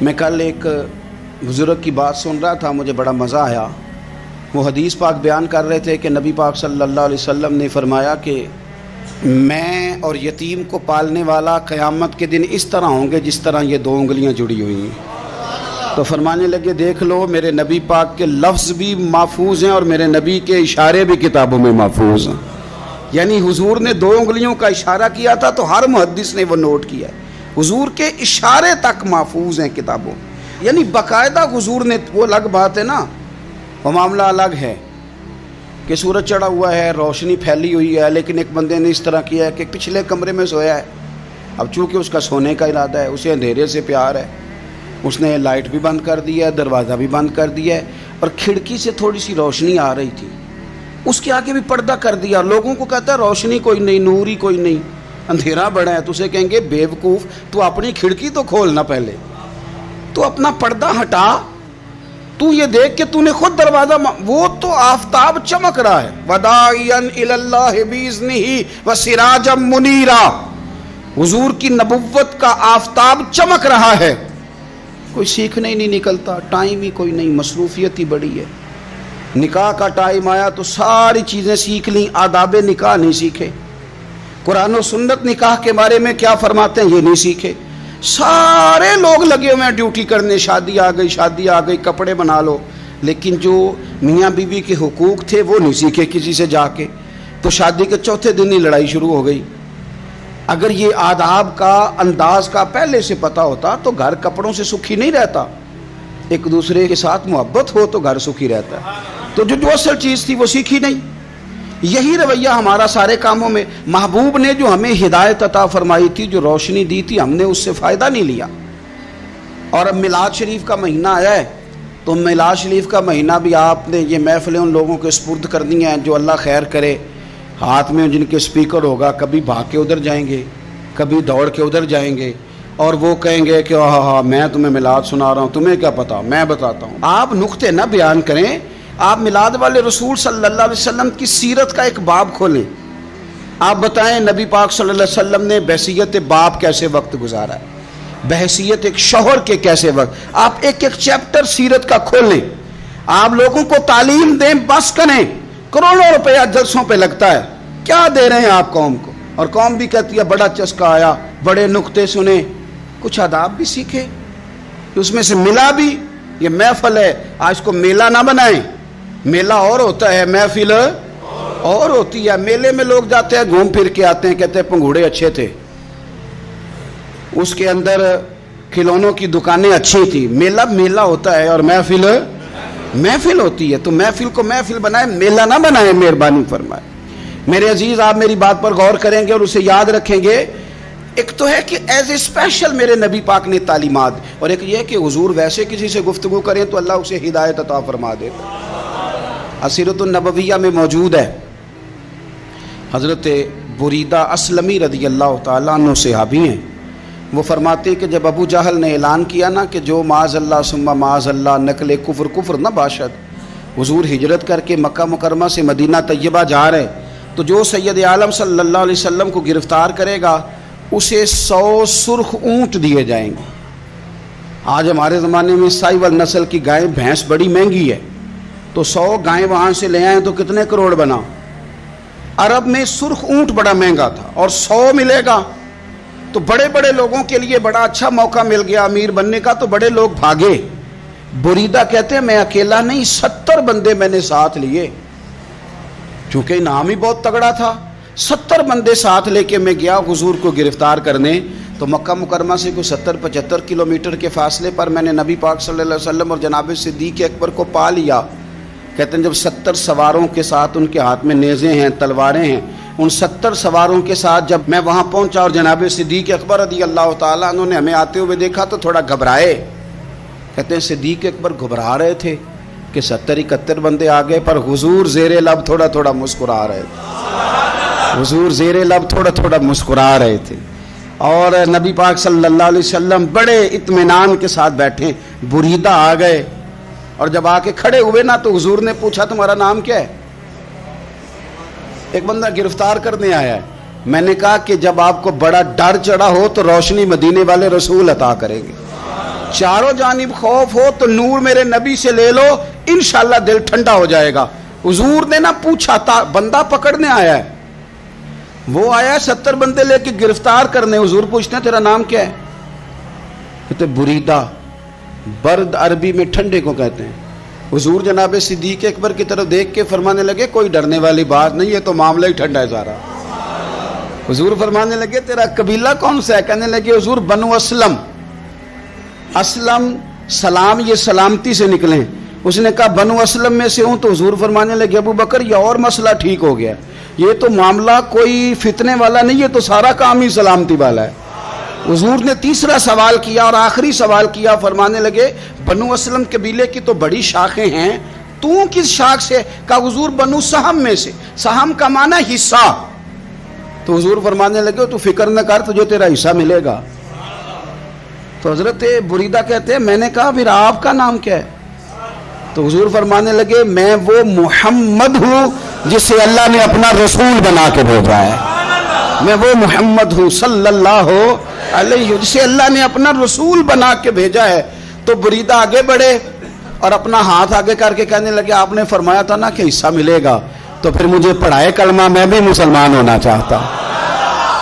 میں کل ایک بزرگ کی بات سن رہا تھا، مجھے بڑا مزہ آیا۔ وہ حدیث پاک بیان کر رہے تھے کہ نبی پاک صلی اللہ علیہ وسلم نے فرمایا کہ میں اور یتیم کو پالنے والا قیامت کے دن اس طرح ہوں گے جس طرح یہ 2 انگلیاں جڑی ہوئی ہیں۔ تو فرمانے لگے دیکھ لو میرے نبی پاک کے لفظ بھی محفوظ ہیں اور میرے نبی کے اشارے بھی کتابوں میں محفوظ ہیں۔ یعنی حضور نے 2 انگلیوں کا اشارہ کیا تھا تو ہر محدث نے وہ نوٹ کیا ہے، حضور کے اشارے تک محفوظ ہیں کتابوں، یعنی باقاعدہ حضور نے، وہ الگ بات ہے نا، وہ معاملہ الگ ہے کہ سورج چڑھا ہوا ہے، روشنی پھیلی ہوئی ہے، لیکن ایک بندے نے اس طرح کیا ہے کہ پچھلے کمرے میں سویا ہے، اب چونکہ اس کا سونے کا ارادہ ہے، اسے اندھیرے سے پیار ہے، اس نے لائٹ بھی بند کر دیا ہے، دروازہ بھی بند کر دیا ہے، اور کھڑکی سے تھوڑی سی روشنی آ رہی تھی، اس کے آگے بھی پردہ کر دیا، لوگوں کو کہتا ہے روشنی کوئی نہیں، نور ہی کوئی نہیں، اندھیرا بڑا ہے، تو اسے کہیں گے بے وقوف، تو اپنی کھڑکی تو کھولنا پہلے، تو اپنا پردہ ہٹا، تو یہ دیکھ کہ تو نے خود دروازہ، وہ تو آفتاب چمک رہا ہے، وَدَاعِيًا إِلَى اللَّهِ بِإِذْنِهِ وَسِرَاجًا مُنِيرًا، حضور کی نبوت کا آفتاب چمک رہا ہے، کوئی سیکھنے ہی نہیں نکلتا، ٹائم ہی کوئی نہیں، مصروفیت ہی بڑی ہے۔ نکاح کا ٹائم آیا تو ساری چیزیں سیکھ لیں، آداب نکاح نہیں سیکھے، قرآن و سنت نکاح کے بارے میں کیا فرماتے ہیں یہ نہیں سیکھے، سارے لوگ لگے ہوئے ہیں ڈیوٹی کرنے، شادی آ گئی، شادی آ گئی، کپڑے بنا لو، لیکن جو میاں بیوی کے حقوق تھے وہ نہیں سیکھے کسی سے جا کے، تو شادی کے چوتھے دن ہی لڑائی شروع ہو گئی۔ اگر یہ آداب کا، انداز کا پہلے سے پتہ ہوتا تو گھر کپڑوں سے سکھی نہیں رہتا، ایک دوسرے کے ساتھ محبت ہو تو گھر سکھی رہتا ہے، تو جو اصل چیز تھی وہ سیکھی نہیں۔ یہی رویہ ہمارا سارے کاموں میں، محبوب نے جو ہمیں ہدایت عطا فرمائی تھی، جو روشنی دی تھی، ہم نے اس سے فائدہ نہیں لیا۔ اور اب میلاد شریف کا مہینہ آیا ہے تو میلاد شریف کا مہینہ بھی آپ نے یہ محفلیں ان لوگوں کے سپرد کرنی ہیں جو اللہ خیر کرے، ہاتھ میں جن کے سپیکر ہوگا، کبھی بھاگ کے ادھر جائیں گے، کبھی دوڑ کے ادھر جائیں گے، اور وہ کہیں گے کہ ہاں میں تمہیں میلاد سنا رہا ہوں، تمہیں کیا پتا، میں بتاتا ہوں۔ آپ نقطے نہ بیان کریں، آپ میلاد والے رسول صلی اللہ علیہ وسلم کی سیرت کا ایک باب کھولیں، آپ بتائیں نبی پاک صلی اللہ علیہ وسلم نے بحیثیت باپ کیسے وقت گزارا ہے، بحیثیت ایک شوہر کے کیسے وقت، آپ ایک ایک چیپٹر سیرت کا کھولیں، آپ لوگوں کو تعلیم دیں، بس کریں، کروڑوں روپیہ جلسوں پہ لگتا ہے، کیا دے رہے ہیں آپ قوم کو، اور قوم بھی کہتی ہے بڑا چسکا آیا، بڑے نقطے سنے، کچھ آداب بھی سیکھے، اس میں سے ملا بھی، یہ محفل ہے، آج کو میلہ نہ بنائیں، میلہ اور ہوتا ہے، محفل اور ہوتی ہے۔ میلے میں لوگ جاتے ہیں، گھوم پھر کے آتے ہیں، کہتے ہیں پنگوڑے اچھے تھے، اس کے اندر کھلونوں کی دکانیں اچھی تھی، میلہ میلہ ہوتا ہے اور محفل محفل ہوتی ہے، تو محفل کو محفل بنائیں، میلہ نہ بنائیں، مہربانی فرمائے۔ میرے عزیز، آپ میری بات پر غور کریں گے اور اسے یاد رکھیں گے، ایک تو ہے کہ ایز اے اسپیشل میرے نبی پاک نے تعلیمات، اور ایک یہ کہ حضور ویسے کسی سے گفتگو کریں تو اللہ اسے ہدایت عطا فرما دیتا۔ سیرت النبویہ میں موجود ہے، حضرت بریدہ اسلمی رضی اللہ تعالیٰ عنہ صحابی ہیں، وہ فرماتے ہیں کہ جب ابو جہل نے اعلان کیا نا کہ جو معاذ اللہ ثم معاذ اللہ نقل کفر نہ باشد، حضور ہجرت کر کے مکہ مکرمہ سے مدینہ طیبہ جا رہے، تو جو سید عالم صلی اللہ علیہ وسلم کو گرفتار کرے گا اسے 100 سرخ اونٹ دیے جائیں گے۔ آج ہمارے زمانے میں سائیول نسل کی گائے بھینس بڑی مہنگی ہے، تو 100 گائیں وہاں سے لے آئیں تو کتنے کروڑ بنا۔ عرب میں سرخ اونٹ بڑا مہنگا تھا اور 100 ملے گا تو بڑے بڑے لوگوں کے لیے بڑا اچھا موقع مل گیا امیر بننے کا، تو بڑے لوگ بھاگے۔ بریدہ کہتے ہیں میں اکیلا نہیں، 70 بندے میں نے ساتھ لیے، چونکہ انعام ہی بہت تگڑا تھا، 70 بندے ساتھ لے کے میں گیا حضور کو گرفتار کرنے۔ تو مکہ مکرمہ سے کوئی 70-75 کلومیٹر کے فاصلے پر میں نے نبی پاک صلی اللہ علیہ وسلم اور جناب صدیق اکبر کو پا لیا۔ کہتے ہیں جب 70 سواروں کے ساتھ، ان کے ہاتھ میں نیزیں ہیں، تلواریں ہیں، ان 70 سواروں کے ساتھ جب میں وہاں پہنچا اور جناب صدیق اکبر رضی اللہ تعالیٰ عنہ نے ہمیں آتے ہوئے دیکھا تو تھوڑا گھبرائے۔ کہتے ہیں صدیق اکبر گھبرا رہے تھے کہ 70-71 بندے آ گئے، پر حضور زیر لب تھوڑا تھوڑا مسکرا رہے تھے، حضور زیر لب تھوڑا تھوڑا مسکرا رہے تھے، اور نبی پاک صلی اللہ علیہ وسلم بڑے اطمینان کے ساتھ بیٹھے۔ بریدہ آ گئے اور جب آ کے کھڑے ہوئے نا تو حضور نے پوچھا تمہارا نام کیا ہے؟ ایک بندہ گرفتار کرنے آیا ہے۔ میں نے کہا کہ جب آپ کو بڑا ڈر چڑھا ہو تو روشنی مدینے والے رسول عطا کریں گے، چاروں جانب خوف ہو تو نور میرے نبی سے لے لو، انشاءاللہ دل ٹھنڈا ہو جائے گا۔ حضور نے نہ پوچھا تھا، بندہ پکڑنے آیا ہے، وہ آیا ہے 70 بندے لے کے گرفتار کرنے، حضور پوچھتے ہیں تیرا نام کیا ہے؟ کہتے بریدہ، برد عربی میں ٹھنڈے کو کہتے ہیں۔ حضور جناب صدیق اکبر کی طرف دیکھ کے فرمانے لگے کوئی ڈرنے والی بات نہیں، یہ تو معاملہ ہی ٹھنڈا ہے سارا۔ حضور فرمانے لگے تیرا قبیلہ کون سا ہے؟ کہنے لگے حضور بنو اسلم۔ اسلم سلام، یہ سلامتی سے نکلیں۔ اس نے کہا بنو اسلم میں سے ہوں، تو حضور فرمانے لگے ابو بکر یہ اور مسئلہ ٹھیک ہو گیا، یہ تو معاملہ کوئی فتنے والا نہیں، یہ تو سارا کام ہی سلامتی والا ہے۔ حضور نے تیسرا سوال کیا اور آخری سوال کیا، فرمانے لگے بنو اسلم قبیلے کی تو بڑی شاخیں ہیں، تو کس شاخ سے؟ کہا حضور بنو سہم میں سے۔ سہم کا معنی حصہ۔ تو حضور فرمانے لگے تو فکر نہ کر، تجھے تیرا حصہ ملے گا۔ تو حضرت بریدہ کہتے ہیں میں نے کہا پھر آپ کا نام کیا ہے؟ تو حضور فرمانے لگے میں وہ محمد ہوں جسے اللہ نے اپنا رسول بنا کے بھیجا ہے، میں وہ محمد ہوں صلی اللہ علیہ، جسے اللہ نے اپنا رسول بنا کے بھیجا ہے۔ تو بریدہ آگے بڑھے اور اپنا ہاتھ آگے کر کے کہنے لگے آپ نے فرمایا تھا نا کہ حصہ ملے گا، تو پھر مجھے پڑھائے کلمہ، میں بھی مسلمان ہونا چاہتا۔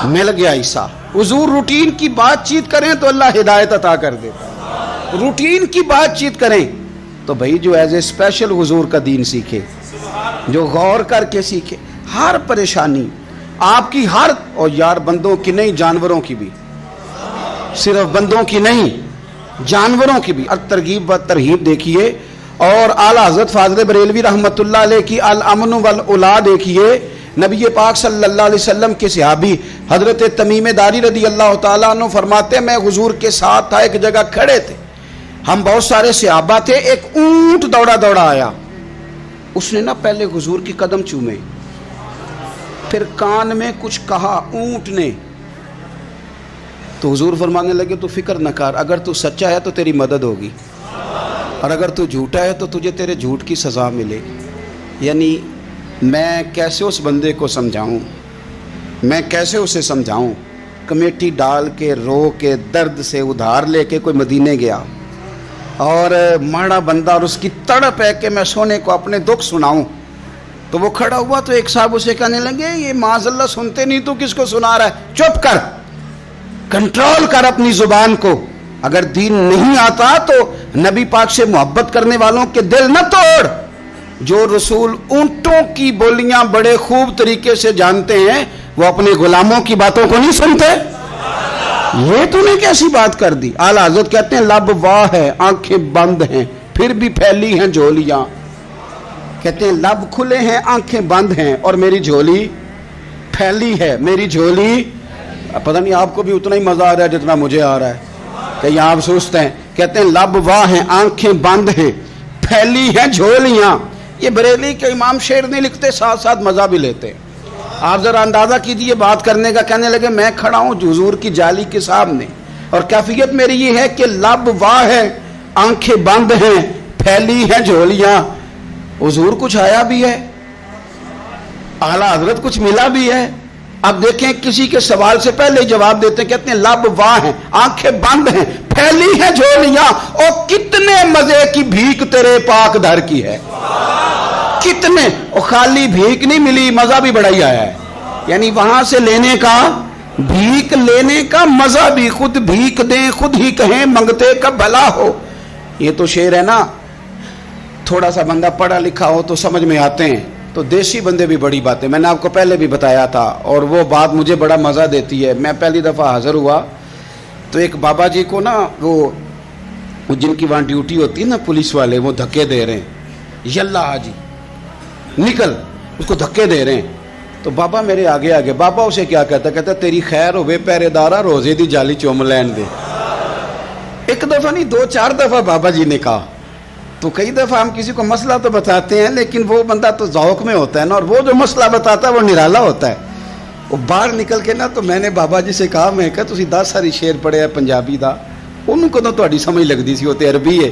مل گیا حصہ۔ حضور روٹین کی بات چیت کریں تو اللہ ہدایت عطا کر دیتا، روٹین کی بات چیت کریں تو بھائی جو ایز اے اسپیشل حضور کا دین سیکھے، جو غور کر کے سیکھے، ہر پریشانی آپ کی، ہر، اور یار بندوں کی نہیں جانوروں کی بھی، صرف بندوں کی نہیں جانوروں کی بھی۔ ترغیب و ترہیب دیکھیے، اور اعلیٰ حضرت فاضل بریلوی رحمۃ اللہ علیہ کی الامن والاولا دیکھیے۔ نبی پاک صلی اللہ علیہ وسلم کے صحابی حضرت تمیم داری رضی اللہ تعالیٰ عنہ فرماتے ہیں میں حضور کے ساتھ تھا، ایک جگہ کھڑے تھے، ہم بہت سارے صحابہ تھے، ایک اونٹ دوڑا دوڑا آیا، اس نے نا پہلے حضور کی قدم چومے، پھر کان میں کچھ کہا اونٹ نے، تو حضور فرمانے لگے تو فکر نہ کر، اگر تو سچا ہے تو تیری مدد ہوگی، اور اگر تو جھوٹا ہے تو تجھے تیرے جھوٹ کی سزا ملے گی۔ یعنی میں کیسے اس بندے کو سمجھاؤں، میں کیسے اسے سمجھاؤں، کمیٹی ڈال کے رو کے درد سے ادھار لے کے کوئی مدینے گیا، اور ماڑا بندہ، اور اس کی تڑپ ہے کہ میں سونے کو اپنے دکھ سناؤں، تو وہ کھڑا ہوا تو ایک صاحب اسے کہنے لگے یہ معاذ اللہ سنتے نہیں، تو کس کو سنا رہا ہے؟ چپ کر، کنٹرول کر اپنی زبان کو، اگر دین نہیں آتا تو نبی پاک سے محبت کرنے والوں کے دل نہ توڑ۔ جو رسول اونٹوں کی بولیاں بڑے خوب طریقے سے جانتے ہیں وہ اپنے غلاموں کی باتوں کو نہیں سنتے۔ یہ تو نے کیسی بات کر دی؟ اعلیٰ حضرت کہتے ہیں لب واہ ہے، آنکھیں بند ہیں، پھر بھی پھیلی ہیں جھولیاں۔ کہتے ہیں لب کھلے ہیں، آنکھیں بند ہیں، اور میری جھولی پھیلی ہے، میری جھولی، پتہ نہیں آپ کو بھی اتنا ہی مزہ آ رہا ہے جتنا مجھے آ رہا ہے، کہیں آپ سوچتے ہیں۔ کہتے ہیں لب واہ ہیں، آنکھیں بند ہیں، پھیلی ہیں جھولیاں۔ یہ بریلی کے امام شعر نہیں لکھتے، ساتھ ساتھ مزہ بھی لیتے۔ آپ ذرا اندازہ کیجیے بات کرنے کا۔ کہنے لگے میں کھڑا ہوں حضور کی جالی کے سامنے، اور کیفیت میری یہ ہے کہ لب واہ ہے، آنکھیں بند ہیں، پھیلی ہیں جھولیاں۔ حضور کچھ آیا بھی ہے، اعلیٰ حضرت کچھ ملا بھی ہے۔ اب دیکھیں کسی کے سوال سے پہلے ہی جواب دیتے ہیں، کہتے ہیں لب واہ ہیں، آنکھیں بند ہیں، پھیلی ہیں جھولیاں، اور کتنے مزے کی بھیک تیرے پاک در کی ہے، کتنے، اور خالی بھیک نہیں ملی، مزہ بھی بڑا ہی آیا ہے۔ یعنی وہاں سے لینے کا، بھیک لینے کا مزہ بھی، خود بھیک دیں خود ہی کہیں منگتے کا بھلا ہو۔ یہ تو شعر ہے نا، تھوڑا سا بندہ پڑھا لکھا ہو تو سمجھ میں آتے ہیں، تو دیسی بندے بھی بڑی باتیں، میں نے آپ کو پہلے بھی بتایا تھا، اور وہ بات مجھے بڑا مزہ دیتی ہے۔ میں پہلی دفعہ حاضر ہوا تو ایک بابا جی کو نا، وہ جن کی وہاں ڈیوٹی ہوتی ہے نا پولیس والے، وہ دھکے دے رہے ہیں، یلا حاجی نکل، اس کو دھکے دے رہے ہیں۔ تو بابا میرے آگے آگے، بابا اسے کیا کہتا؟ کہتا تیری خیر ہوئے پہرے دارا، روزے دی جالی چوم لین دے۔ ایک دفعہ نہیں، 2-4 دفعہ بابا جی نے کہا۔ تو کئی دفعہ ہم کسی کو مسئلہ تو بتاتے ہیں، لیکن وہ بندہ تو ذوق میں ہوتا ہے نا، اور وہ جو مسئلہ بتاتا ہے وہ نرالا ہوتا ہے۔ وہ باہر نکل کے نا، تو میں نے بابا جی سے کہا، میں کہا تسی 10 ساری شعر پڑھے ہیں پنجابی دا، انہوں کو تو تہاڈی سمجھ لگدی سی، وہ تے عربی ہے۔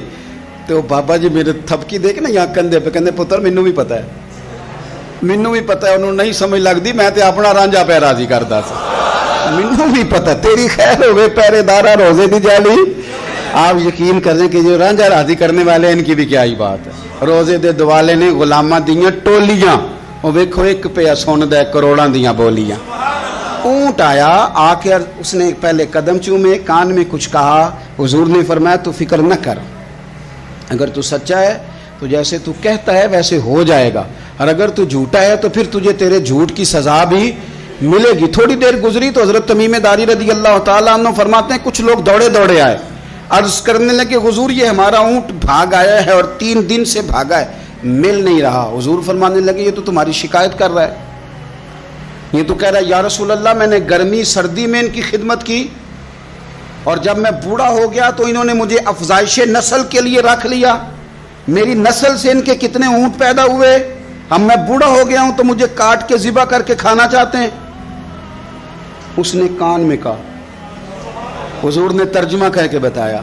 تو بابا جی میرے تھپکی دے کے نا یہاں کندھے پہ، کہندے پتر مینوں بھی پتہ ہے، مینوں بھی پتہ ہے، انہوں نہیں سمجھ لگدی، میں تے اپنا رانجھا پہ راضی کردا سی، مینوں بھی پتہ، تیری خیر ہوے پہرے دارا، روزے دی جالی آپ یقین کر دیں کہ جو رانجھا راضی کرنے والے ان کی بھی کیا ہی بات ہے. روزے دے دوالے نے غلاماں دیاں ٹولیاں, وہ ویکھو ایک پہ سن دے کروڑاں دیاں بولیاں. اونٹ آیا, آ کے اس نے پہلے قدم چومے, کان میں کچھ کہا. حضور نے فرمایا تو فکر نہ کر, اگر تو سچا ہے تو جیسے تو کہتا ہے ویسے ہو جائے گا, اور اگر تو جھوٹا ہے تو پھر تجھے تیرے جھوٹ کی سزا بھی ملے گی. تھوڑی دیر گزری تو حضرت تمیم داری رضی اللہ تعالیٰ عنہ فرماتے ہیں کچھ لوگ دوڑے دوڑے آئے, عرض کرنے لگے حضور یہ ہمارا اونٹ بھاگ آیا ہے اور 3 دن سے بھاگا ہے, مل نہیں رہا. حضور فرمانے لگے یہ تو تمہاری شکایت کر رہا ہے, یہ تو کہہ رہا ہے یا رسول اللہ میں نے گرمی سردی میں ان کی خدمت کی, اور جب میں بوڑھا ہو گیا تو انہوں نے مجھے افزائش نسل کے لیے رکھ لیا, میری نسل سے ان کے کتنے اونٹ پیدا ہوئے, اب میں بوڑھا ہو گیا ہوں تو مجھے کاٹ کے ذبح کر کے کھانا چاہتے ہیں. اس نے کان میں کہا, حضور نے ترجمہ کہہ کے بتایا.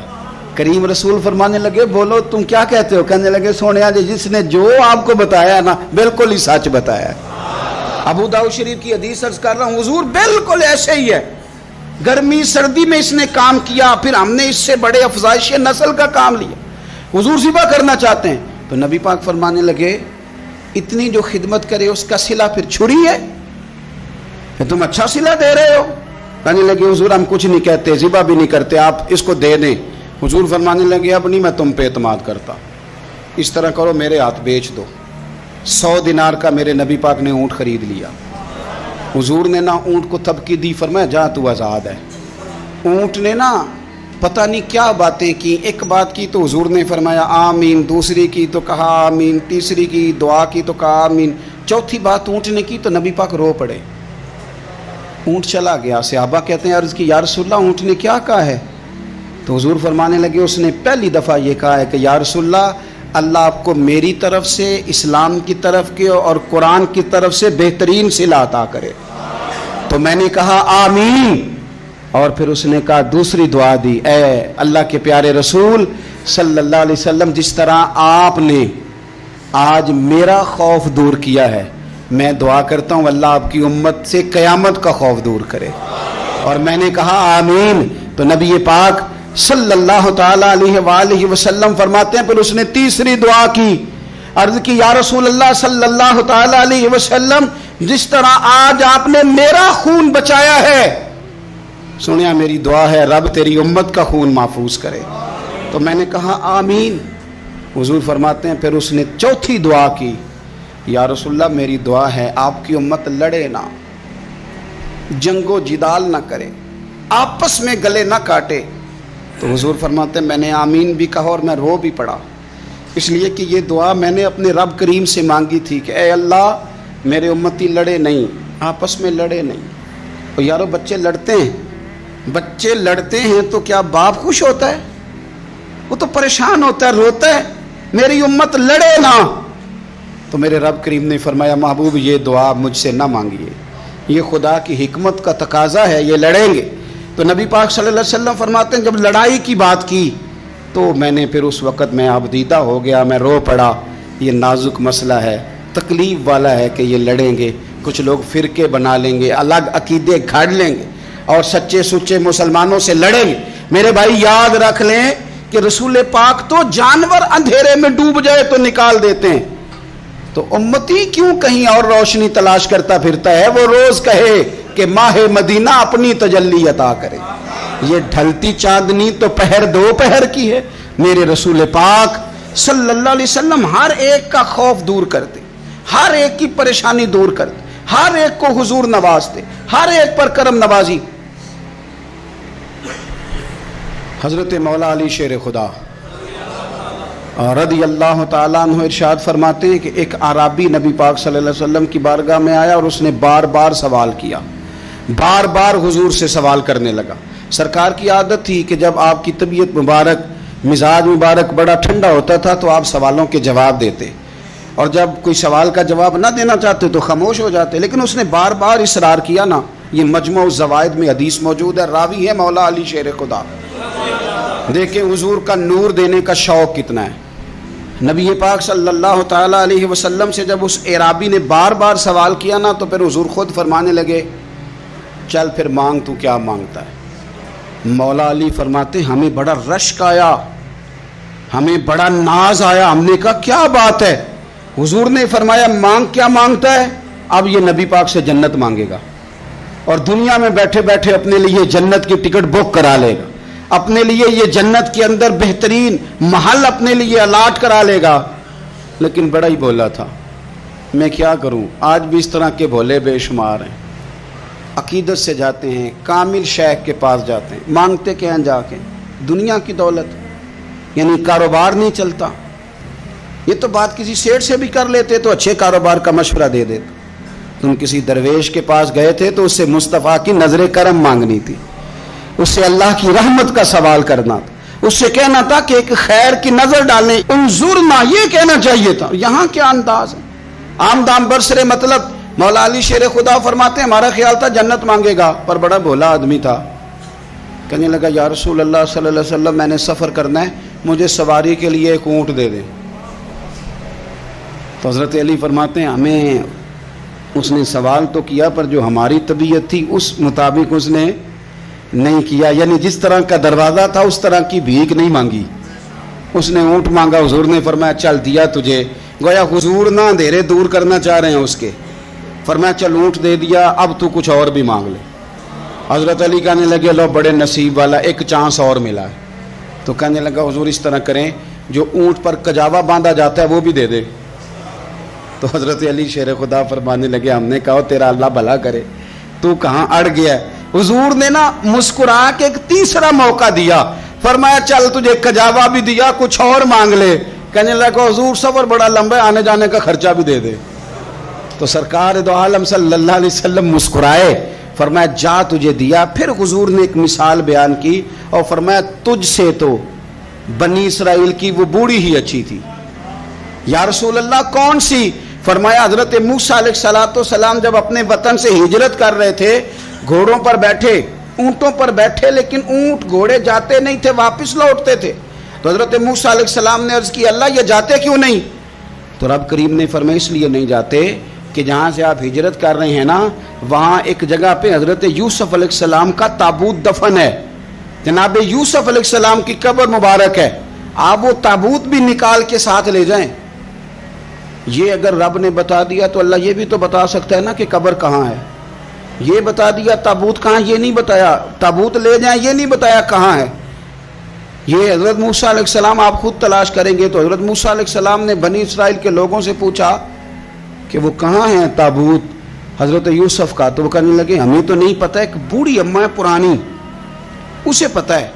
کریم رسول فرمانے لگے بولو تم کیا کہتے ہو؟ کہنے لگے سونیا جی جس نے جو آپ کو بتایا نا بالکل ہی سچ بتایا ہے. ابو داؤد شریف کی حدیث عرض کر رہا ہوں, حضور بالکل ایسے ہی ہے, گرمی سردی میں اس نے کام کیا, پھر ہم نے اس سے بڑے افزائش نسل کا کام لیا, حضور ذبح کرنا چاہتے ہیں. تو نبی پاک فرمانے لگے اتنی جو خدمت کرے اس کا صلہ پھر چھری ہے, کہ تم اچھا صلہ دے رہے ہو. کہنے لگے حضور ہم کچھ نہیں کہتے, ذبح بھی نہیں کرتے, آپ اس کو دے دیں. حضور فرمانے لگے اب نہیں میں تم پہ اعتماد کرتا, اس طرح کرو میرے ہاتھ بیچ دو. 100 دینار کا میرے نبی پاک نے اونٹ خرید لیا. حضور نے نا اونٹ کو تھپکی دی, فرمایا جا تو آزاد ہے. اونٹ نے نا پتہ نہیں کیا باتیں کی, ایک بات کی تو حضور نے فرمایا آمین, دوسری کی تو کہا آمین, تیسری کی دعا کی تو کہا آمین, چوتھی بات اونٹ نے کی تو نبی پاک رو پڑے. اونٹ چلا گیا. صحابہ کہتے ہیں عرض کی یا رسول اللہ اونٹ نے کیا کہا ہے؟ تو حضور فرمانے لگے اس نے پہلی دفعہ یہ کہا ہے کہ یا رسول اللہ اللہ آپ کو میری طرف سے, اسلام کی طرف کے اور قرآن کی طرف سے بہترین صلہ عطا کرے. تو میں نے کہا آمین, اور پھر اس نے کہا دوسری دعا دی, اے اللہ کے پیارے رسول صلی اللہ علیہ وسلم جس طرح آپ نے آج میرا خوف دور کیا ہے, میں دعا کرتا ہوں اللہ آپ کی امت سے قیامت کا خوف دور کرے. اور میں نے کہا آمین. تو نبی پاک صلی اللہ تعالی علیہ وآلہ وسلم فرماتے ہیں پھر اس نے تیسری دعا کی, عرض کی یا رسول اللہ صلی اللہ تعالی علیہ وسلم جس طرح آج آپ نے میرا خون بچایا ہے, سنیا میری دعا ہے رب تیری امت کا خون محفوظ کرے. تو میں نے کہا آمین. حضور فرماتے ہیں پھر اس نے چوتھی دعا کی, یا رسول اللہ میری دعا ہے آپ کی امت لڑے نہ, جنگ و جدال نہ کرے, آپس میں گلے نہ کاٹے. تو حضور فرماتے ہیں میں نے آمین بھی کہا اور میں رو بھی پڑا, اس لیے کہ یہ دعا میں نے اپنے رب کریم سے مانگی تھی کہ اے اللہ میرے امتی لڑے نہیں, آپس میں لڑے نہیں. اور یارو بچے لڑتے ہیں, بچے لڑتے ہیں تو کیا باپ خوش ہوتا ہے؟ وہ تو پریشان ہوتا ہے, روتا ہے میری امت لڑے نہ. تو میرے رب کریم نے فرمایا محبوب یہ دعا مجھ سے نہ مانگیے, یہ خدا کی حکمت کا تقاضا ہے, یہ لڑیں گے. تو نبی پاک صلی اللہ علیہ وسلم فرماتے ہیں جب لڑائی کی بات کی تو میں نے پھر اس وقت میں آبدیدہ ہو گیا, میں رو پڑا. یہ نازک مسئلہ ہے, تکلیف والا ہے کہ یہ لڑیں گے, کچھ لوگ فرقے بنا لیں گے, الگ عقیدے گھاڑ لیں گے اور سچے سچے مسلمانوں سے لڑیں گے. میرے بھائی یاد رکھ لیں کہ رسول پاک تو جانور اندھیرے میں ڈوب جائے تو نکال دیتے ہیں, تو امتی کیوں کہیں اور روشنی تلاش کرتا پھرتا ہے؟ وہ روز کہے کہ ماہ مدینہ اپنی تجلی عطا کرے. یہ ڈھلتی چاندنی تو پہر دو پہر کی ہے. میرے رسول پاک صلی اللہ علیہ وسلم ہر ایک کا خوف دور کرتے, ہر ایک کی پریشانی دور کرتے, ہر ایک کو حضور نوازتے, ہر ایک پر کرم نوازی. حضرت مولا علی شیر خدا رضی اللہ تعالیٰ عنہ ارشاد فرماتے ہیں کہ ایک عربی نبی پاک صلی اللہ علیہ وسلم کی بارگاہ میں آیا اور اس نے بار بار سوال کیا, بار بار حضور سے سوال کرنے لگا. سرکار کی عادت تھی کہ جب آپ کی طبیعت مبارک, مزاج مبارک بڑا ٹھنڈا ہوتا تھا تو آپ سوالوں کے جواب دیتے, اور جب کوئی سوال کا جواب نہ دینا چاہتے تو خاموش ہو جاتے. لیکن اس نے بار بار اصرار کیا نا. یہ مجموع الزوائد میں حدیث موجود ہے, راوی ہے مولا علی شیر خدا. دیکھیں حضور کا نور دینے کا شوق کتنا ہے. نبی پاک صلی اللہ تعالی علیہ وسلم سے جب اس اعرابی نے بار بار سوال کیا نا تو پھر حضور خود فرمانے لگے چل پھر مانگ تو کیا مانگتا ہے. مولا علی فرماتے ہمیں بڑا رشک آیا, ہمیں بڑا ناز آیا. ہم نے کہا کیا بات ہے؟ حضور نے فرمایا مانگ کیا مانگتا ہے؟ اب یہ نبی پاک سے جنت مانگے گا اور دنیا میں بیٹھے بیٹھے اپنے لیے جنت کی ٹکٹ بک کرا لے گا, اپنے لیے یہ جنت کے اندر بہترین محل اپنے لیے الاٹ کرا لے گا. لیکن بڑا ہی بولا تھا. میں کیا کروں, آج بھی اس طرح کے بھولے بے شمار ہیں. عقیدت سے جاتے ہیں, کامل شیخ کے پاس جاتے ہیں, مانگتے کیا ہیں جا کے؟ دنیا کی دولت, یعنی کاروبار نہیں چلتا. یہ تو بات کسی سیٹ سے بھی کر لیتے تو اچھے کاروبار کا مشورہ دے دیتے. تم کسی درویش کے پاس گئے تھے تو اس سے مصطفیٰ کی نظر کرم مانگنی تھی, اس سے اللہ کی رحمت کا سوال کرنا تھا, اس سے کہنا تھا کہ ایک خیر کی نظر ڈالیں, انظرنا, یہ کہنا چاہیے تھا. یہاں کیا انداز ہے, عام دام برسرے مطلب. مولا علی شیر خدا فرماتے ہیں ہمارا خیال تھا جنت مانگے گا, پر بڑا بھولا آدمی تھا. کہنے لگا یا رسول اللہ صلی اللہ علیہ وسلم میں نے سفر کرنا ہے, مجھے سواری کے لیے ایک اونٹ دے دیں. تو حضرت علی فرماتے ہیں ہمیں اس نے سوال تو کیا پر جو ہماری طبیعت تھی اس مطابق اس نے نہیں کیا, یعنی جس طرح کا دروازہ تھا اس طرح کی بھیک نہیں مانگی. اس نے اونٹ مانگا, حضور نے فرمایا چل دیا تجھے. گویا حضور نہ اندھیرے دور کرنا چاہ رہے ہیں اس کے. فرمایا چل اونٹ دے دیا, اب تو کچھ اور بھی مانگ لے. حضرت علی کہنے لگے لو بڑے نصیب والا, ایک چانس اور ملا ہے. تو کہنے لگا حضور اس طرح کریں جو اونٹ پر کجاوا باندھا جاتا ہے وہ بھی دے دے. تو حضرت علی شیر خدا فرمانے لگے ہم نے کہا تیرا اللہ بھلا کرے, تو کہاں اڑ گیا ہے. حضور نے نا مسکرا کے ایک تیسرا موقع دیا, فرمایا چل تجھے کجاوا بھی دیا, کچھ اور مانگ لے. کہنے لگا حضور سفر بڑا لمبا ہے, آنے جانے کا خرچہ بھی دے دے. تو سرکار دو عالم صلی اللہ علیہ وسلم مسکرائے, فرمایا جا تجھے دیا. پھر حضور نے ایک مثال بیان کی اور فرمایا تجھ سے تو بنی اسرائیل کی وہ بوڑھی ہی اچھی تھی. یا رسول اللہ کون سی؟ فرمایا حضرت موسیٰ علیہ السلام جب اپنے وطن سے ہجرت کر رہے تھے, گھوڑوں پر بیٹھے, اونٹوں پر بیٹھے, لیکن اونٹ گھوڑے جاتے نہیں تھے, واپس لوٹتے تھے. تو حضرت موسیٰ علیہ السلام نے عرض کی اللہ یہ جاتے کیوں نہیں؟ تو رب کریم نے فرمایا اس لیے نہیں جاتے کہ جہاں سے آپ ہجرت کر رہے ہیں نا وہاں ایک جگہ پہ حضرت یوسف علیہ السلام کا تابوت دفن ہے, جناب یوسف علیہ السلام کی قبر مبارک ہے, آپ وہ تابوت بھی نکال کے ساتھ لے جائیں. یہ اگر رب نے بتا دیا تو اللہ یہ بھی تو بتا سکتا ہے نا کہ قبر کہاں ہے. یہ بتا دیا تابوت کہاں, یہ نہیں بتایا. تابوت لے جائیں یہ نہیں بتایا کہاں ہے. یہ حضرت موسیٰ علیہ السلام آپ خود تلاش کریں گے. تو حضرت موسیٰ علیہ السلام نے بنی اسرائیل کے لوگوں سے پوچھا کہ وہ کہاں ہیں تابوت حضرت یوسف کا. تو وہ کہنے لگے ہمیں تو نہیں پتہ, ایک بوڑھی اماں پرانی اسے پتہ ہے.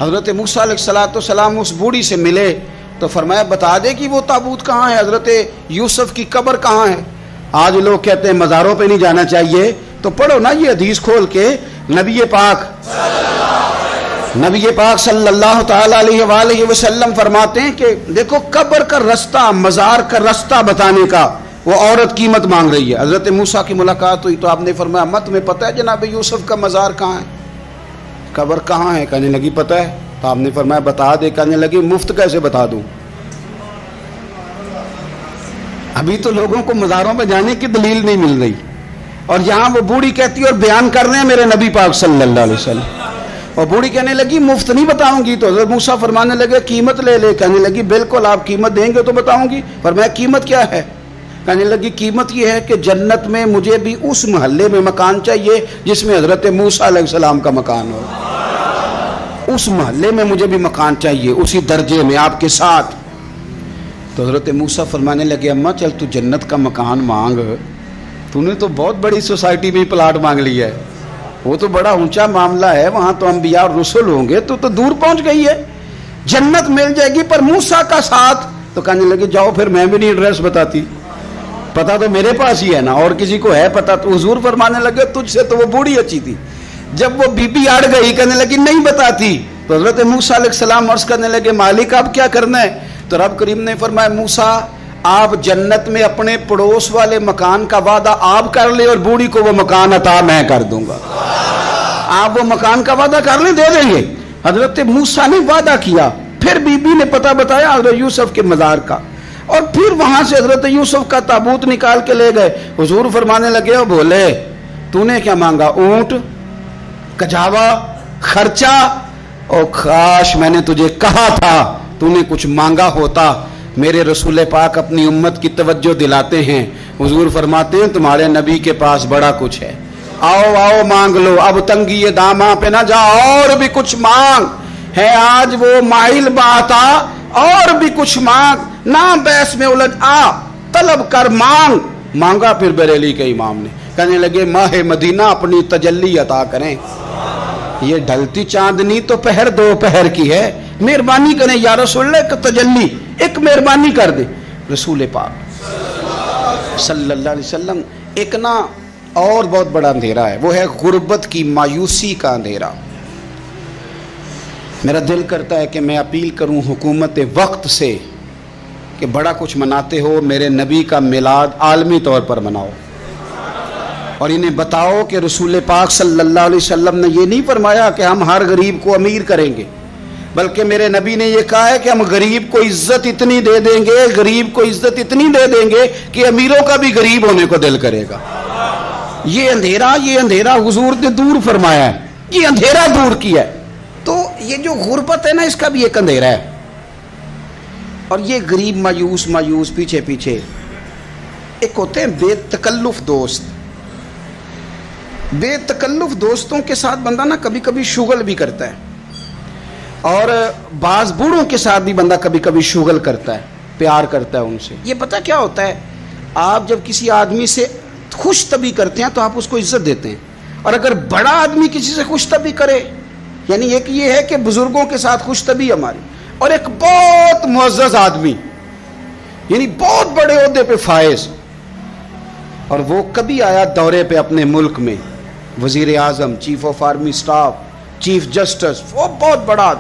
حضرت موسیٰ علیہ السلام اس بوڑھی سے ملے تو فرمایا بتا دے کہ وہ تابوت کہاں ہے, حضرت یوسف کی قبر کہاں ہے. آج لوگ کہتے ہیں مزاروں پہ نہیں جانا چاہیے, تو پڑھو نا یہ حدیث کھول کے. نبی پاک صلی اللہ تعالی علیہ وآلہ وسلم فرماتے ہیں کہ دیکھو قبر کا رستہ, مزار کا رستہ بتانے کا وہ عورت قیمت مانگ رہی ہے. حضرت موسیٰ کی ملاقات ہوئی تو آپ نے فرمایا مت تمہیں پتہ ہے جناب یوسف کا مزار کہاں ہے, قبر کہاں ہے؟ کہنے لگی پتہ ہے. تو آپ نے فرمایا بتا دے. کہنے لگی مفت کیسے بتا دوں, ابھی تو لوگوں کو مزاروں پہ جانے کی دلیل نہیں مل رہی, اور یہاں وہ بوڑھی کہتی ہے اور بیان کر رہے ہیں میرے نبی پاک صلی اللہ علیہ وسلم. اور بوڑھی کہنے لگی مفت نہیں بتاؤں گی. تو حضرت موسیٰ فرمانے لگے قیمت لے لے. کہنے لگی بالکل آپ قیمت دیں گے تو بتاؤں گی. فرمایا قیمت کیا ہے؟ کہنے لگی قیمت یہ ہے کہ جنت میں مجھے بھی اس محلے میں مکان چاہیے جس میں حضرت موسیٰ علیہ السلام کا مکان ہو. اس محلے میں مجھے بھی مکان چاہیے, اسی درجے میں آپ کے ساتھ. تو حضرت موسیٰ فرمانے لگے اماں چل تو جنت کا مکان مانگ, تو نے تو بہت بڑی سوسائٹی میں پلاٹ مانگ لیا ہے, وہ تو بڑا اونچا معاملہ ہے, وہاں تو انبیاء اور رسول ہوں گے, تو دور پہنچ گئی ہے, جنت مل جائے گی پر موسیٰ کا ساتھ. تو کہنے لگے جاؤ پھر میں بھی نہیں ایڈریس بتاتی, پتا تو میرے پاس ہی ہے نا, اور کسی کو ہے پتا. تو حضور فرمانے لگے تجھ سے تو وہ بوڑھی اچھی تھی. جب وہ بی بی اڑ گئی کہنے لگی نہیں بتاتی. تو حضرت موسیٰ علیہ السلام عرض کرنے لگے مالک اب کیا کرنا ہے؟ تو رب کریم نے فرمایا موسیٰ آپ جنت میں اپنے پڑوس والے مکان کا وعدہ آپ کر لیں اور بوڑھی کو وہ مکان عطا میں کر دوں گا. آپ وہ مکان کا وعدہ کر لیں, دے دیں گے. حضرت موسیٰ نے وعدہ کیا, پھر بی بی نے پتہ بتایا حضرت یوسف کے مزار کا, اور پھر وہاں سے حضرت یوسف کا تابوت نکال کے لے گئے. حضور فرمانے لگے او بولے تو نے کیا مانگا؟ اونٹ, کجاوا, خرچہ، اور کاش میں نے تجھے کہا تھا، تو نے کچھ مانگا ہوتا۔ میرے رسول پاک اپنی امت کی توجہ دلاتے ہیں، حضور فرماتے ہیں تمہارے نبی کے پاس بڑا کچھ ہے، آؤ آؤ مانگ لو، اب تنگی داماں پہ نہ جا، اور بھی کچھ مانگ ہے، آج وہ مائل بات آ، اور بھی کچھ مانگ، نہ بحث میں الجھ آ، طلب کر مانگ۔ مانگا پھر بریلی کے امام نے، کہنے لگے ماہ مدینہ اپنی تجلی عطا کریں، یہ ڈھلتی چاندنی تو پہر دو پہر کی ہے، مہربانی کریں یا رسول اللہ، ایک تجلی، ایک مہربانی کر دیں۔ رسول پاک صلی اللہ علیہ وسلم، ایک نا اور بہت بڑا اندھیرا ہے، وہ ہے غربت کی مایوسی کا اندھیرا۔ میرا دل کرتا ہے کہ میں اپیل کروں حکومت وقت سے کہ بڑا کچھ مناتے ہو، میرے نبی کا میلاد عالمی طور پر مناؤ، اور انہیں بتاؤ کہ رسول پاک صلی اللہ علیہ وسلم نے یہ نہیں فرمایا کہ ہم ہر غریب کو امیر کریں گے، بلکہ میرے نبی نے یہ کہا ہے کہ ہم غریب کو عزت اتنی دے دیں گے، غریب کو عزت اتنی دے دیں گے کہ امیروں کا بھی غریب ہونے کو دل کرے گا۔ یہ اندھیرا حضور نے دور فرمایا ہے، یہ اندھیرا دور کیا ہے۔ تو یہ جو غربت ہے نا، اس کا بھی ایک اندھیرا ہے، اور یہ غریب مایوس پیچھے ایک ہوتے ہیں بے تکلف دوست۔ بے تکلف دوستوں کے ساتھ بندہ نا کبھی کبھی شغل بھی کرتا ہے، اور بعض بوڑھوں کے ساتھ بھی بندہ کبھی کبھی شغل کرتا ہے، پیار کرتا ہے ان سے۔ یہ پتہ کیا ہوتا ہے، آپ جب کسی آدمی سے خوش طبی کرتے ہیں تو آپ اس کو عزت دیتے ہیں، اور اگر بڑا آدمی کسی سے خوش طبی کرے، یعنی ایک یہ ہے کہ بزرگوں کے ساتھ خوش طبی ہماری، اور ایک بہت معزز آدمی یعنی بہت بڑے عہدے پہ فائز، اور وہ کبھی آیا دورے پہ اپنے ملک میں، وزیر اعظم، chief of army staff, chief justice, وہ بہت بڑا،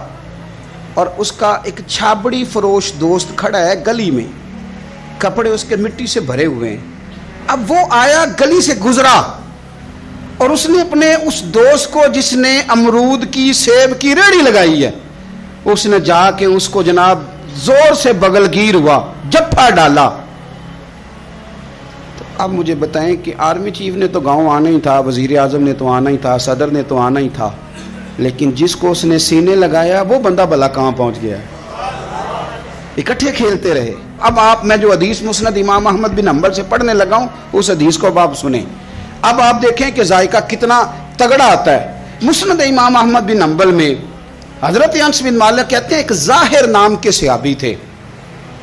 اور اس کا ایک چھابڑی فروش دوست کھڑا ہے گلی میں، کپڑے اس کے مٹی سے بھرے ہوئے ہیں۔ اب وہ آیا گلی سے گزرا، اور اس نے اپنے اس دوست کو جس نے امرود کی سیب کی ریڑھی لگائی ہے، اس نے جا کے اس کو جناب زور سے بغل گیر ہوا، جپا ڈالا۔ تو اب مجھے بتائیں کہ آرمی چیف نے تو گاؤں آنا ہی تھا، وزیر اعظم نے تو آنا ہی تھا، صدر نے تو آنا ہی تھا، لیکن جس کو اس نے سینے لگایا وہ بندہ بھلا کہاں پہنچ گیا ہے؟ اکٹھے کھیلتے رہے۔ اب میں جو حدیث مسند امام احمد بن حنبل سے پڑھنے لگا ہوں، اس حدیث کو اب آپ سنیں، اب آپ دیکھیں کہ ذائقہ کتنا تگڑا آتا ہے۔ مسند امام احمد بن حنبل میں حضرت انس بن مالک کہتے ہیں ایک ظاہر نام کے صحابی تھے،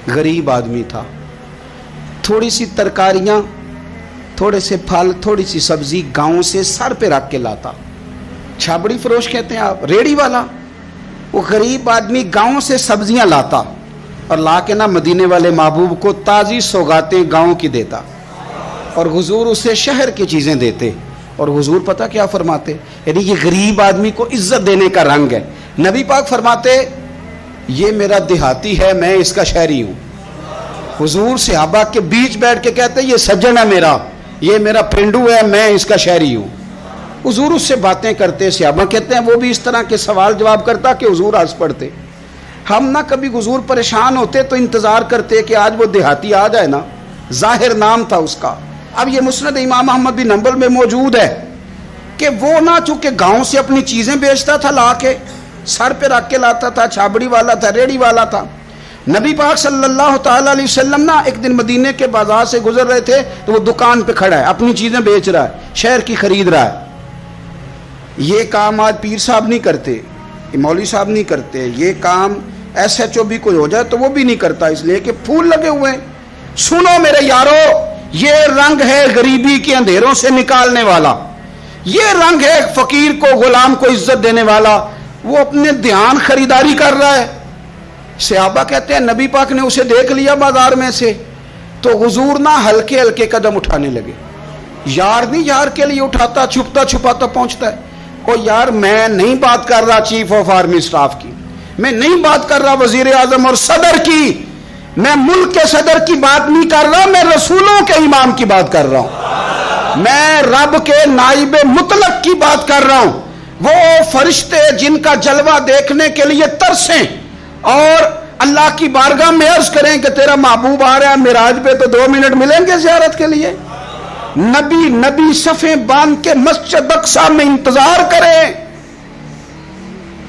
غریب آدمی تھا، تھوڑی سی ترکاریاں، تھوڑے سے پھل، تھوڑی سی سبزی گاؤں سے سر پہ رکھ کے لاتا، چھابڑی فروش کہتے ہیں آپ، ریڑھی والا، وہ غریب آدمی گاؤں سے سبزیاں لاتا اور لا کے نہ مدینے والے محبوب کو تازی سوغاتیں گاؤں کی دیتا، اور حضور اسے شہر کی چیزیں دیتے، اور حضور پتہ کیا فرماتے، یعنی یہ غریب آدمی کو عزت دینے کا رنگ ہے۔ نبی پاک فرماتے یہ میرا دیہاتی ہے، میں اس کا شہری ہوں۔ حضور صحابہ کے بیچ بیٹھ کے کہتے یہ سجن ہے میرا، یہ میرا پینڈو ہے، میں اس کا شہری ہوں۔ حضور اس سے باتیں کرتے، صحابہ کہتے ہیں وہ بھی اس طرح کے سوال جواب کرتا کہ حضور ہنس پڑتے۔ ہم نہ کبھی حضور پریشان ہوتے تو انتظار کرتے کہ آج وہ دیہاتی آ جائے نا، ظاہر نام تھا اس کا۔ اب یہ مسند امام احمد بن حنبل میں موجود ہے کہ وہ نہ چونکہ گاؤں سے اپنی چیزیں بیچتا تھا، لا کے سر پہ رکھ کے لاتا تھا، چھابڑی والا تھا، ریڑھی والا تھا۔ نبی پاک صلی اللہ تعالیٰ علیہ وسلم نا ایک دن مدینے کے بازار سے گزر رہے تھے، تو وہ دکان پہ کھڑا ہے، اپنی چیزیں بیچ رہا ہے، شہر کی خرید رہا ہے۔ یہ کام آج پیر صاحب نہیں کرتے، مولوی صاحب نہیں کرتے، یہ کام ایس ایچ او بھی کوئی ہو جائے تو وہ بھی نہیں کرتا، اس لیے کہ پھول لگے ہوئے ہیں۔ سنو میرے یارو، یہ رنگ ہے غریبی کے اندھیروں سے نکالنے والا، یہ رنگ ہے فقیر کو، غلام کو عزت دینے والا۔ وہ اپنے دھیان خریداری کر رہا ہے۔ صحابہ کہتے ہیں نبی پاک نے اسے دیکھ لیا بازار میں سے، تو حضور نہ ہلکے ہلکے قدم اٹھانے لگے، یار نہیں یار کے لیے اٹھاتا، چھپتا چھپاتا پہنچتا ہے۔ او یار میں نہیں بات کر رہا چیف آف آرمی سٹاف کی، میں نہیں بات کر رہا وزیر اعظم اور صدر کی، میں ملک کے صدر کی بات نہیں کر رہا، میں رسولوں کے امام کی بات کر رہا ہوں، میں رب کے نائب مطلق کی بات کر رہا ہوں، وہ فرشتے جن کا جلوہ دیکھنے کے لیے ترسیں اور اللہ کی بارگاہ میں عرض کریں کہ تیرا محبوب آ رہا ہے معراج پہ، تو 2 منٹ ملیں گے زیارت کے لیے؟ نبی صفیں باندھ کے مسجد اقصی میں انتظار کریں،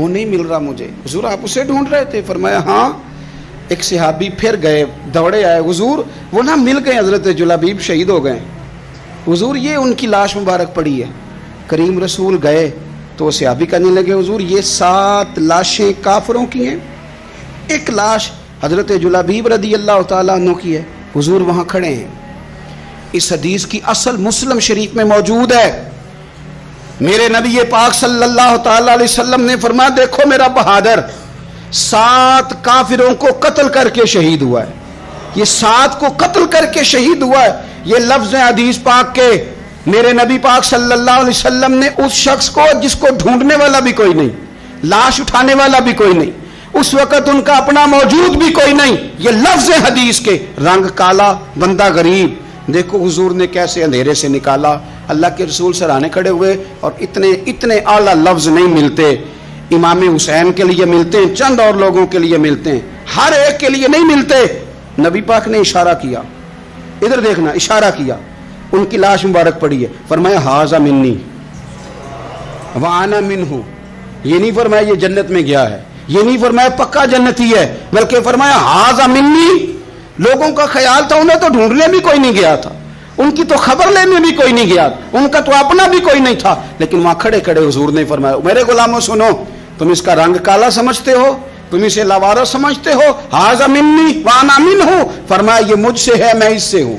وہ نہیں مل رہا مجھے۔ حضور آپ اسے ڈھونڈ رہے تھے؟ فرمایا ہاں۔ ایک صحابی پھر گئے، دوڑے آئے، حضور وہ نہ مل گئے، حضرت جلابیب شہید ہو گئے حضور، یہ ان کی لاش مبارک پڑی ہے۔ کریم رسول گئے تو صحابی کہنے لگے حضور یہ 7 لاشیں کافروں کی ہیں، ایک لاش حضرت جلابیب رضی اللہ تعالیٰ عنہ کی ہے۔ حضور وہاں کھڑے ہیں۔ اس حدیث کی اصل مسلم شریف میں موجود ہے۔ میرے نبی پاک صلی اللہ تعالیٰ علیہ وسلم نے فرمایا دیکھو میرا بہادر 7 کافروں کو قتل کر کے شہید ہوا ہے، یہ 7 کو قتل کر کے شہید ہوا ہے۔ یہ لفظ حدیث پاک کے میرے نبی پاک صلی اللہ علیہ وسلم نے اس شخص کو جس کو ڈھونڈنے والا بھی کوئی نہیں، لاش اٹھانے والا بھی کوئی نہیں، اس وقت ان کا اپنا موجود بھی کوئی نہیں، یہ لفظ حدیث کے، رنگ کالا بندہ غریب، دیکھو حضور نے کیسے اندھیرے سے نکالا۔ اللہ کے رسول سرانے کھڑے ہوئے، اور اتنے اعلیٰ لفظ نہیں ملتے، امام حسین کے لیے ملتے ہیں، چند اور لوگوں کے لیے ملتے ہیں، ہر ایک کے لیے نہیں ملتے۔ نبی پاک نے اشارہ کیا، ادھر دیکھنا، اشارہ کیا، ان کی لاش مبارک پڑی ہے، فرمایا ھذا منی وانا منہ، یہ نہیں فرمایا یہ جنت میں گیا ہے، یہ نہیں فرمایا پکا جنتی ہے، بلکہ فرمایا ھذا منی۔ لوگوں کا خیال تھا انہیں تو ڈھونڈنے بھی کوئی نہیں گیا تھا، ان کی تو خبر لینے بھی کوئی نہیں گیا، ان کا تو اپنا بھی کوئی نہیں تھا، لیکن وہاں کھڑے کھڑے حضور نے فرمایا میرے غلاموں سنو، تم اس کا رنگ کالا سمجھتے ہو، تم اسے لاوارث سمجھتے ہو، ھذا منی وانا منہ، فرمایا یہ مجھ سے ہے میں اس سے ہوں،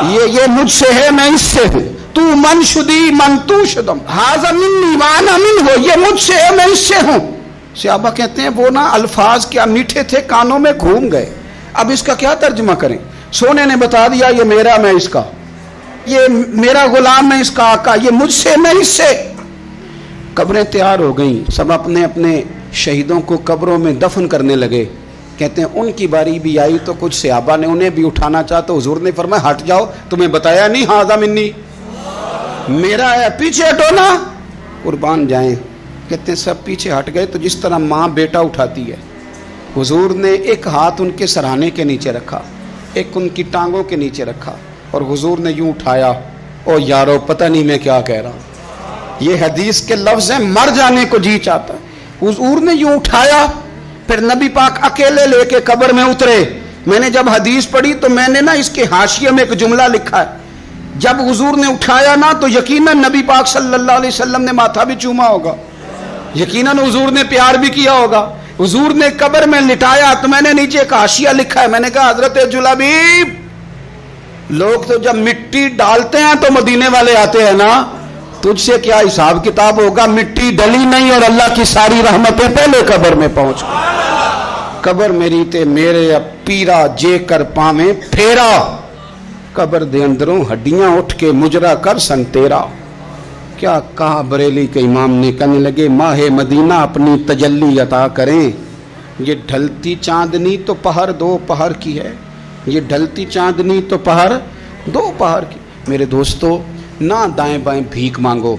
یہ مجھ سے ہے میں اس سے ہوں، تو من شدی من تو شدم، ھذا منی وانا منہ، یہ مجھ سے ہے میں اس سے ہوں۔ صحابہ کہتے ہیں وہ نا الفاظ کیا میٹھے تھے، کانوں میں گھوم گئے، اب اس کا کیا ترجمہ کریں؟ سونے نے بتا دیا یہ میرا میں اس کا، یہ میرا غلام میں اس کا آقا، یہ مجھ سے میں اس سے۔ قبریں تیار ہو گئیں، سب اپنے اپنے شہیدوں کو قبروں میں دفن کرنے لگے۔ کہتے ہیں ان کی باری بھی آئی تو کچھ صحابہ نے انہیں بھی اٹھانا چاہا تو حضور نے فرمایا ہٹ جاؤ، تمہیں بتایا نہیں ھذا منی، میرا ہے، پیچھے ہٹو نا، قربان جائیں۔ کہتے ہیں سب پیچھے ہٹ گئے، تو جس طرح ماں بیٹا اٹھاتی ہے، حضور نے ایک ہاتھ ان کے سرہانے کے نیچے رکھا، ایک ان کی ٹانگوں کے نیچے رکھا، اور حضور نے یوں اٹھایا، او یارو پتہ نہیں میں کیا کہہ رہا ہوں، یہ حدیث کے لفظ ہیں، مر جانے کو جی چاہتا ہے۔ حضور نے یوں اٹھایا، پھر نبی پاک اکیلے لے کے قبر میں اترے۔ میں نے جب حدیث پڑھی تو میں نے نا اس کے حاشیے میں ایک جملہ لکھا ہے، جب حضور نے اٹھایا نا تو یقیناً نبی پاک صلی اللہ علیہ وسلم نے ماتھا بھی چوما ہوگا، یقیناً حضور نے پیار بھی کیا ہوگا۔ حضور نے قبر میں لٹایا تو میں نے نیچے ایک حاشیہ لکھا ہے، میں نے کہا حضرت جلابیب، لوگ تو جب مٹی ڈالتے ہیں تو مدینے والے آتے ہیں نا، تجھ سے کیا حساب کتاب ہوگا، مٹی ڈلی نہیں اور اللہ کی ساری رحمتیں پہلے قبر میں پہنچ گئی۔ قبر میری تے میرے اب پیرا جے کر پاویں پھیرا، قبر دے اندروں ہڈیاں اٹھ کے مجرا کر سن تیرا۔ کیا کہا بریلی کے امام نے، کہنے لگے ماہ مدینہ اپنی تجلی عطا کریں، یہ ڈھلتی چاندنی تو پہر 2 پہر کی ہے، یہ ڈھلتی چاندنی تو پہر 2 پہر کی۔ میرے دوستو، نہ دائیں بائیں بھیک مانگو،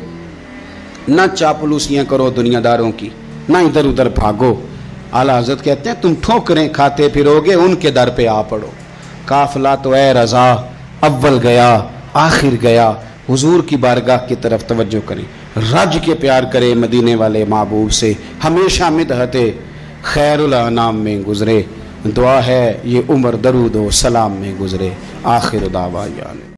نہ چاپلوسیاں کرو دنیا داروں کی، نہ ادھر ادھر بھاگو۔ اعلیٰ حضرت کہتے ہیں تم ٹھوکریں کھاتے پھرو گے، ان کے در پہ آ پڑو۔ قافلہ تو اے رضا اول گیا آخر گیا، حضور کی بارگاہ کی طرف توجہ کریں، رج کے پیار کرے مدینے والے محبوب سے، ہمیشہ مدحت خیر الانام میں گزرے، دعا ہے یہ عمر درود و سلام میں گزرے۔ آخر دعوانا